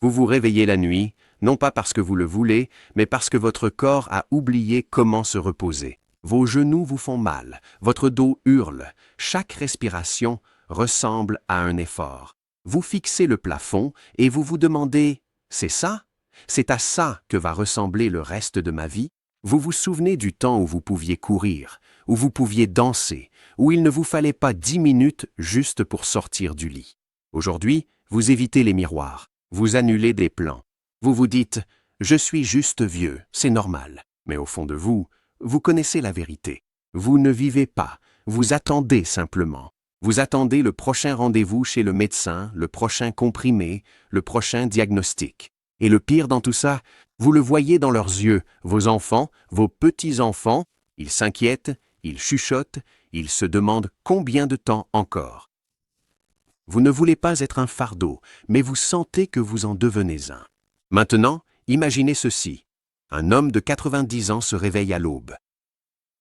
Vous vous réveillez la nuit, non pas parce que vous le voulez, mais parce que votre corps a oublié comment se reposer. Vos genoux vous font mal, votre dos hurle, chaque respiration ressemble à un effort. Vous fixez le plafond et vous vous demandez « C'est ça ? C'est à ça que va ressembler le reste de ma vie ?» Vous vous souvenez du temps où vous pouviez courir, où vous pouviez danser, où il ne vous fallait pas 10 minutes juste pour sortir du lit. Aujourd'hui, vous évitez les miroirs, vous annulez des plans. Vous vous dites « Je suis juste vieux, c'est normal ». Mais au fond de vous, vous connaissez la vérité. Vous ne vivez pas, vous attendez simplement. Vous attendez le prochain rendez-vous chez le médecin, le prochain comprimé, le prochain diagnostic. Et le pire dans tout ça, vous le voyez dans leurs yeux, vos enfants, vos petits-enfants, ils s'inquiètent, ils chuchotent, ils se demandent combien de temps encore. Vous ne voulez pas être un fardeau, mais vous sentez que vous en devenez un. Maintenant, imaginez ceci. Un homme de 90 ans se réveille à l'aube.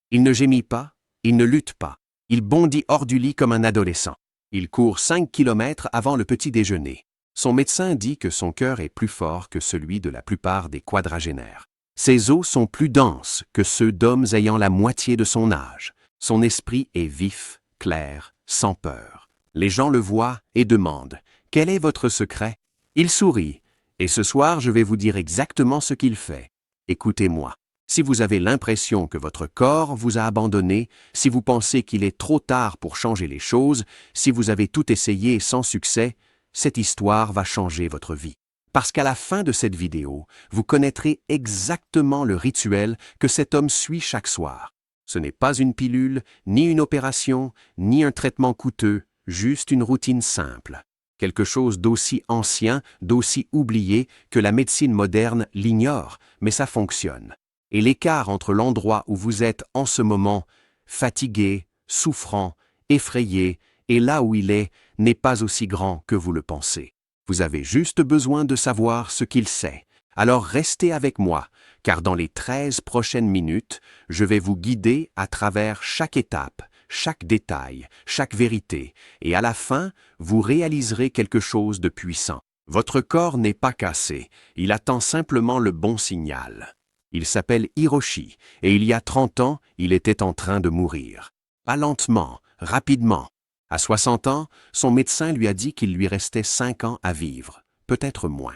Il ne gémit pas, il ne lutte pas, il bondit hors du lit comme un adolescent. Il court 5 kilomètres avant le petit déjeuner. Son médecin dit que son cœur est plus fort que celui de la plupart des quadragénaires. Ses os sont plus denses que ceux d'hommes ayant la moitié de son âge. Son esprit est vif, clair, sans peur. Les gens le voient et demandent « Quel est votre secret ?» Il sourit « Et ce soir, je vais vous dire exactement ce qu'il fait. Écoutez-moi. Si vous avez l'impression que votre corps vous a abandonné, si vous pensez qu'il est trop tard pour changer les choses, si vous avez tout essayé sans succès, cette histoire va changer votre vie. Parce qu'à la fin de cette vidéo, vous connaîtrez exactement le rituel que cet homme suit chaque soir. Ce n'est pas une pilule, ni une opération, ni un traitement coûteux, juste une routine simple. Quelque chose d'aussi ancien, d'aussi oublié que la médecine moderne l'ignore, mais ça fonctionne. Et l'écart entre l'endroit où vous êtes en ce moment, fatigué, souffrant, effrayé, et là où il est, n'est pas aussi grand que vous le pensez. Vous avez juste besoin de savoir ce qu'il sait. Alors restez avec moi, car dans les 13 prochaines minutes, je vais vous guider à travers chaque étape, chaque détail, chaque vérité, et à la fin, vous réaliserez quelque chose de puissant. Votre corps n'est pas cassé, il attend simplement le bon signal. Il s'appelle Hiroshi, et il y a 30 ans, il était en train de mourir. Pas lentement, rapidement. À 60 ans, son médecin lui a dit qu'il lui restait 5 ans à vivre, peut-être moins.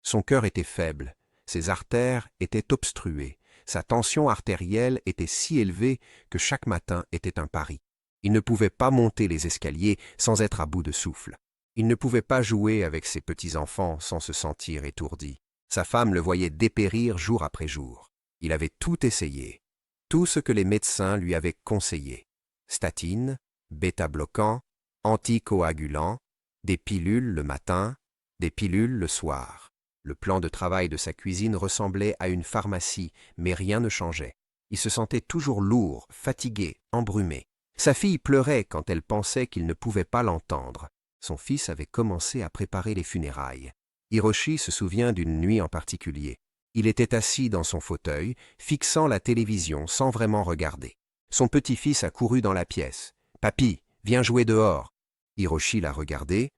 Son cœur était faible, ses artères étaient obstruées, sa tension artérielle était si élevée que chaque matin était un pari. Il ne pouvait pas monter les escaliers sans être à bout de souffle. Il ne pouvait pas jouer avec ses petits-enfants sans se sentir étourdi. Sa femme le voyait dépérir jour après jour. Il avait tout essayé, tout ce que les médecins lui avaient conseillé. Statines, bêta-bloquants, anticoagulants, des pilules le matin, des pilules le soir. Le plan de travail de sa cuisine ressemblait à une pharmacie, mais rien ne changeait. Il se sentait toujours lourd, fatigué, embrumé. Sa fille pleurait quand elle pensait qu'il ne pouvait pas l'entendre. Son fils avait commencé à préparer les funérailles. Hiroshi se souvient d'une nuit en particulier. Il était assis dans son fauteuil, fixant la télévision sans vraiment regarder. Son petit-fils a couru dans la pièce. « Papy, viens jouer dehors !» Hiroshi l'a regardé,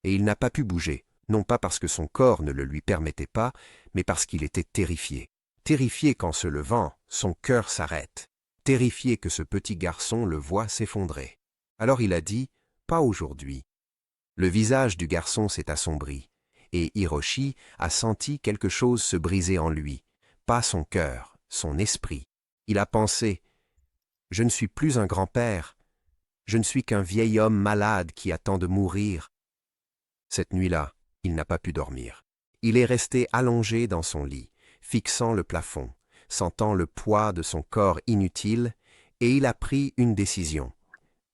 et il n'a pas pu bouger, non pas parce que son corps ne le lui permettait pas, mais parce qu'il était terrifié. Terrifié qu'en se levant, son cœur s'arrête. Terrifié que ce petit garçon le voie s'effondrer. Alors il a dit « Pas aujourd'hui ». Le visage du garçon s'est assombri, et Hiroshi a senti quelque chose se briser en lui, pas son cœur, son esprit. Il a pensé « Je ne suis plus un grand-père, je ne suis qu'un vieil homme malade qui attend de mourir ». Cette nuit-là, il n'a pas pu dormir. Il est resté allongé dans son lit, fixant le plafond, sentant le poids de son corps inutile, et il a pris une décision.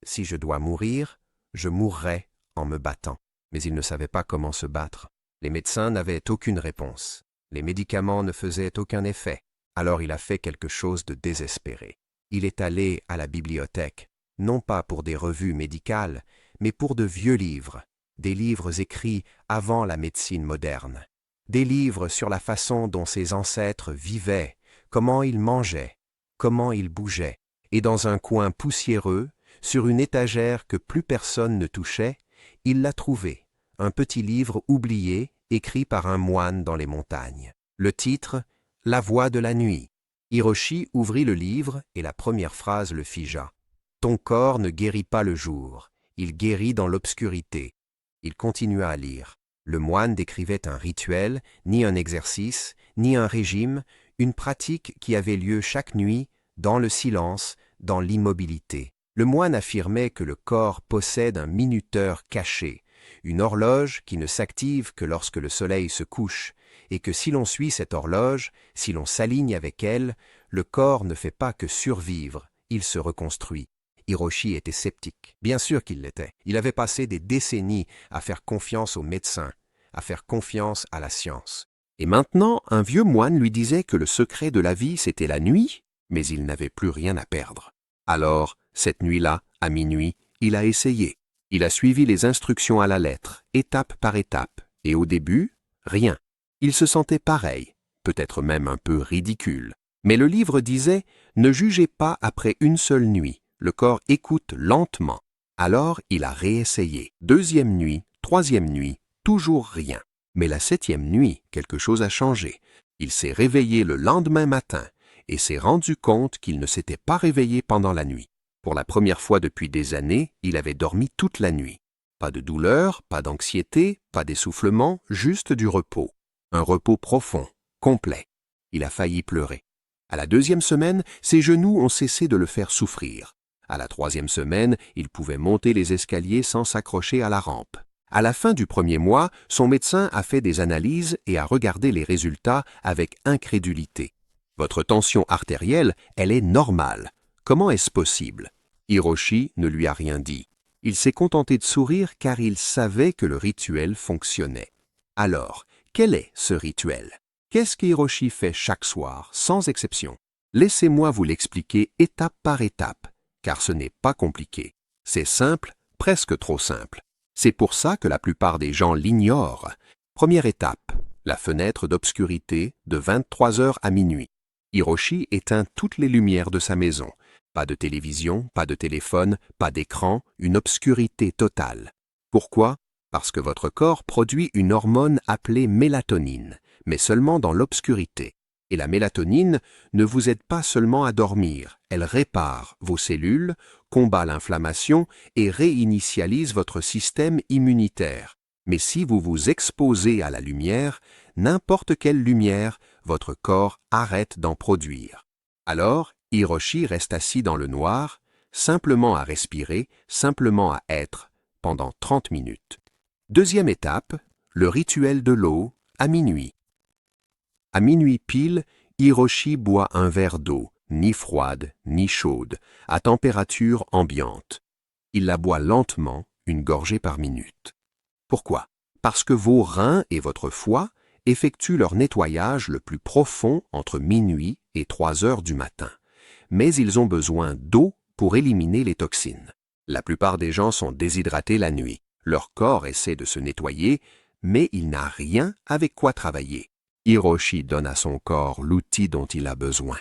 Si je dois mourir, je mourrai en me battant. Mais il ne savait pas comment se battre. Les médecins n'avaient aucune réponse. Les médicaments ne faisaient aucun effet. Alors il a fait quelque chose de désespéré. Il est allé à la bibliothèque, non pas pour des revues médicales, mais pour de vieux livres, des livres écrits avant la médecine moderne, des livres sur la façon dont ses ancêtres vivaient, comment ils mangeaient, comment ils bougeaient. Et dans un coin poussiéreux, sur une étagère que plus personne ne touchait, il l'a trouvé, un petit livre oublié, écrit par un moine dans les montagnes. Le titre, La voix de la nuit. Hiroshi ouvrit le livre et la première phrase le figea. Ton corps ne guérit pas le jour, il guérit dans l'obscurité. Il continua à lire. Le moine décrivait un rituel, ni un exercice, ni un régime, une pratique qui avait lieu chaque nuit, dans le silence, dans l'immobilité. Le moine affirmait que le corps possède un minuteur caché, une horloge qui ne s'active que lorsque le soleil se couche, et que si l'on suit cette horloge, si l'on s'aligne avec elle, le corps ne fait pas que survivre, il se reconstruit. Hiroshi était sceptique. Bien sûr qu'il l'était. Il avait passé des décennies à faire confiance aux médecins, à faire confiance à la science. Et maintenant, un vieux moine lui disait que le secret de la vie, c'était la nuit, mais il n'avait plus rien à perdre. Alors, cette nuit-là, à minuit, il a essayé. Il a suivi les instructions à la lettre, étape par étape, et au début, rien. Il se sentait pareil, peut-être même un peu ridicule. Mais le livre disait « Ne jugez pas après une seule nuit, le corps écoute lentement ». Alors, il a réessayé. Deuxième nuit, troisième nuit, toujours rien. Mais la septième nuit, quelque chose a changé. Il s'est réveillé le lendemain matin et s'est rendu compte qu'il ne s'était pas réveillé pendant la nuit. Pour la première fois depuis des années, il avait dormi toute la nuit. Pas de douleur, pas d'anxiété, pas d'essoufflement, juste du repos. Un repos profond, complet. Il a failli pleurer. À la deuxième semaine, ses genoux ont cessé de le faire souffrir. À la troisième semaine, il pouvait monter les escaliers sans s'accrocher à la rampe. À la fin du premier mois, son médecin a fait des analyses et a regardé les résultats avec incrédulité. Votre tension artérielle, elle est normale. Comment est-ce possible? Hiroshi ne lui a rien dit. Il s'est contenté de sourire car il savait que le rituel fonctionnait. Alors, quel est ce rituel? Qu'est-ce qu'Hiroshi fait chaque soir, sans exception? Laissez-moi vous l'expliquer étape par étape, car ce n'est pas compliqué. C'est simple, presque trop simple. C'est pour ça que la plupart des gens l'ignorent. Première étape, la fenêtre d'obscurité de 23 heures à minuit. Hiroshi éteint toutes les lumières de sa maison. Pas de télévision, pas de téléphone, pas d'écran, une obscurité totale. Pourquoi? Parce que votre corps produit une hormone appelée mélatonine, mais seulement dans l'obscurité. Et la mélatonine ne vous aide pas seulement à dormir, elle répare vos cellules, combat l'inflammation et réinitialise votre système immunitaire. Mais si vous vous exposez à la lumière, n'importe quelle lumière, votre corps arrête d'en produire. Alors, Hiroshi reste assis dans le noir, simplement à respirer, simplement à être, pendant 30 minutes. Deuxième étape, le rituel de l'eau à minuit. À minuit pile, Hiroshi boit un verre d'eau, ni froide, ni chaude, à température ambiante. Il la boit lentement, une gorgée par minute. Pourquoi? Parce que vos reins et votre foie effectuent leur nettoyage le plus profond entre minuit et 3 heures du matin. Mais ils ont besoin d'eau pour éliminer les toxines. La plupart des gens sont déshydratés la nuit. Leur corps essaie de se nettoyer, mais il n'a rien avec quoi travailler. Hiroshi donne à son corps l'outil dont il a besoin.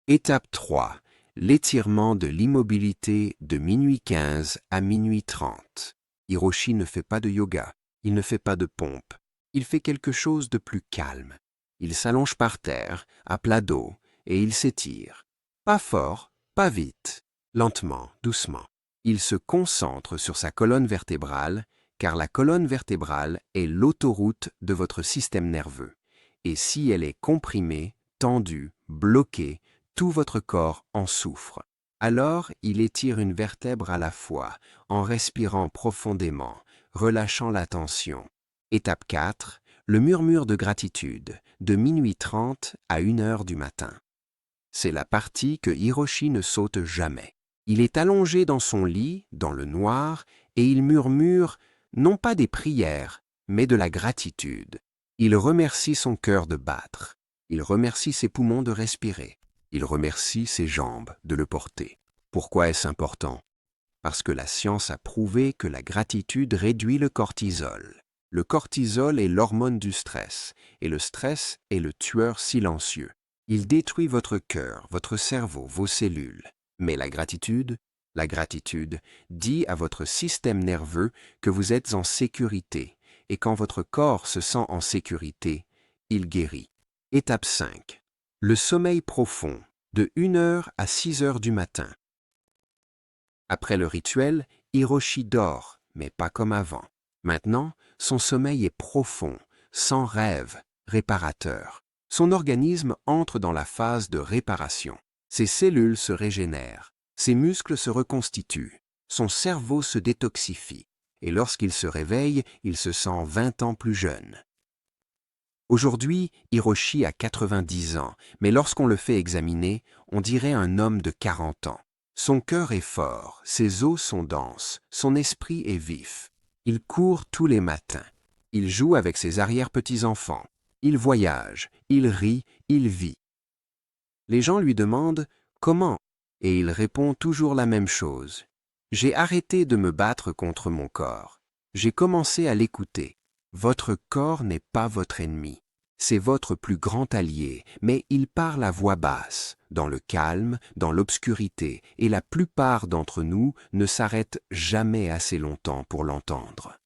Étape 3. L'étirement de l'immobilité de minuit 15 à minuit 30. Hiroshi ne fait pas de yoga, il ne fait pas de pompe. Il fait quelque chose de plus calme. Il s'allonge par terre, à plat dos, et il s'étire. Pas fort, pas vite, lentement, doucement. Il se concentre sur sa colonne vertébrale, car la colonne vertébrale est l'autoroute de votre système nerveux. Et si elle est comprimée, tendue, bloquée, tout votre corps en souffre. Alors, il étire une vertèbre à la fois, en respirant profondément, relâchant la tension. Étape 4, le murmure de gratitude, de minuit 30 à 1 heure du matin. C'est la partie que Hiroshi ne saute jamais. Il est allongé dans son lit, dans le noir, et il murmure non pas des prières, mais de la gratitude. Il remercie son cœur de battre. Il remercie ses poumons de respirer. Il remercie ses jambes de le porter. Pourquoi est-ce important? Parce que la science a prouvé que la gratitude réduit le cortisol. Le cortisol est l'hormone du stress, et le stress est le tueur silencieux. Il détruit votre cœur, votre cerveau, vos cellules. Mais la gratitude dit à votre système nerveux que vous êtes en sécurité, et quand votre corps se sent en sécurité, il guérit. Étape 5. Le sommeil profond, de 1 heure à 6 heures du matin. Après le rituel, Hiroshi dort, mais pas comme avant. Maintenant, son sommeil est profond, sans rêve, réparateur. Son organisme entre dans la phase de réparation. Ses cellules se régénèrent, ses muscles se reconstituent, son cerveau se détoxifie, et lorsqu'il se réveille, il se sent 20 ans plus jeune. Aujourd'hui, Hiroshi a 90 ans, mais lorsqu'on le fait examiner, on dirait un homme de 40 ans. Son cœur est fort, ses os sont denses, son esprit est vif. Il court tous les matins. Il joue avec ses arrière-petits-enfants. Il voyage, il rit, il vit. Les gens lui demandent « Comment ?» et il répond toujours la même chose. « J'ai arrêté de me battre contre mon corps. J'ai commencé à l'écouter. Votre corps n'est pas votre ennemi. C'est votre plus grand allié, mais il parle à voix basse, dans le calme, dans l'obscurité, et la plupart d'entre nous ne s'arrêtent jamais assez longtemps pour l'entendre. »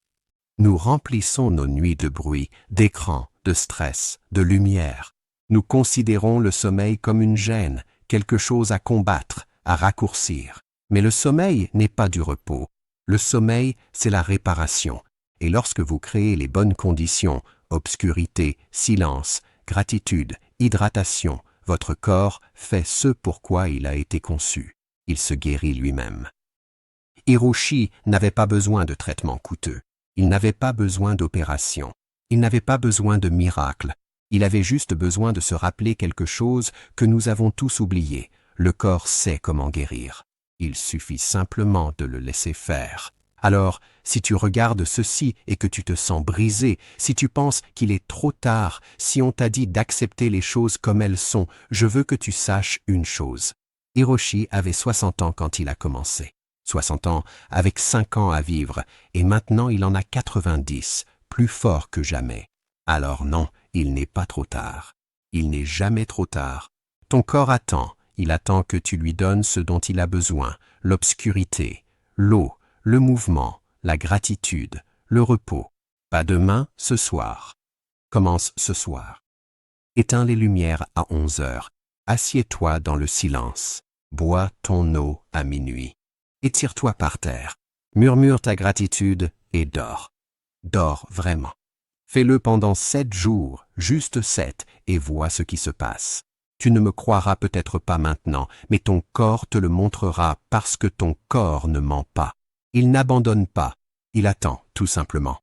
Nous remplissons nos nuits de bruit, d'écran, de stress, de lumière. Nous considérons le sommeil comme une gêne, quelque chose à combattre, à raccourcir. Mais le sommeil n'est pas du repos. Le sommeil, c'est la réparation. Et lorsque vous créez les bonnes conditions, obscurité, silence, gratitude, hydratation, votre corps fait ce pourquoi il a été conçu. Il se guérit lui-même. Hiroshi n'avait pas besoin de traitements coûteux. Il n'avait pas besoin d'opération. Il n'avait pas besoin de miracle. Il avait juste besoin de se rappeler quelque chose que nous avons tous oublié. Le corps sait comment guérir. Il suffit simplement de le laisser faire. Alors, si tu regardes ceci et que tu te sens brisé, si tu penses qu'il est trop tard, si on t'a dit d'accepter les choses comme elles sont, je veux que tu saches une chose. Hiroshi avait 60 ans quand il a commencé. 60 ans avec 5 ans à vivre, et maintenant il en a 90, plus fort que jamais. Alors non, il n'est pas trop tard. Il n'est jamais trop tard. Ton corps attend, il attend que tu lui donnes ce dont il a besoin, l'obscurité, l'eau, le mouvement, la gratitude, le repos. Pas demain, ce soir. Commence ce soir. Éteins les lumières à 11 heures. Assieds-toi dans le silence. Bois ton eau à minuit. Étire-toi par terre. Murmure ta gratitude et dors. Dors vraiment. Fais-le pendant 7 jours, juste 7, et vois ce qui se passe. Tu ne me croiras peut-être pas maintenant, mais ton corps te le montrera parce que ton corps ne ment pas. Il n'abandonne pas, il attend tout simplement.